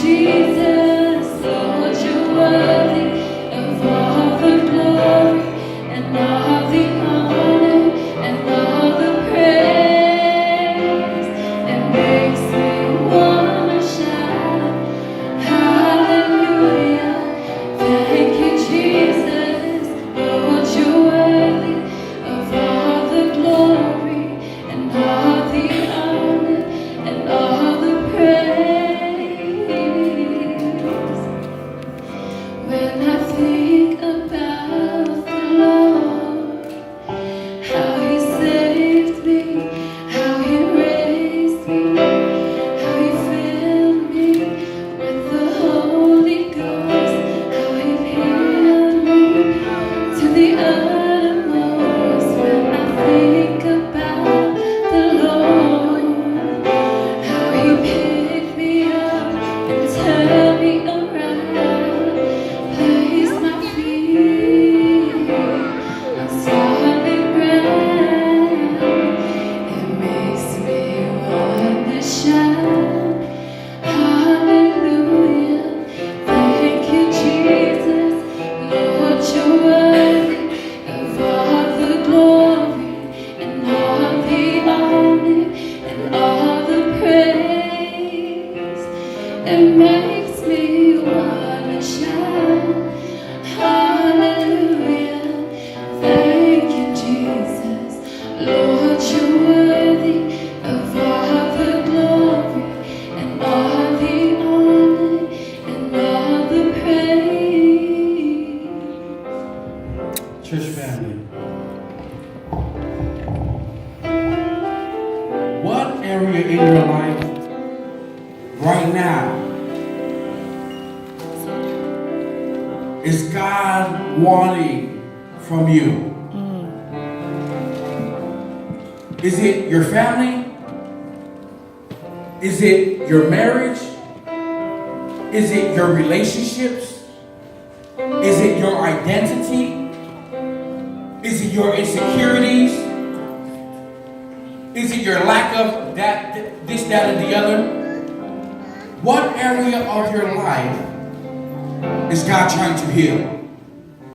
Jesus, Lord, you're worthy of all the glory and all the honor and all the praise. It makes me wanna shout, hallelujah. Thank you, Jesus, Lord, you're worthy of all the glory and all the honor and all the praise. When I think about the Lord, how He saved me, how He raised me, how He filled me with the Holy Ghost, how He healed me to the uttermost. When I think about the Lord, how He picked me up and turned me around, placed my feet on solid ground. It makes me wanna shout, hallelujah. Thank you, Jesus, Lord, you're worthy of all the glory and all the honor and all the praise. It makes me wanna shout, hallelujah. Thank you, Jesus, Lord, you're worthy of all the glory and all the honor and all the praise. Church family, what area in your life right now is God wanting from you? Is it your family? Is it your marriage? Is it your relationships? Is it your identity? Is it your insecurities? Is it your lack of that, this, that, and the other? What area of your life is God trying to heal?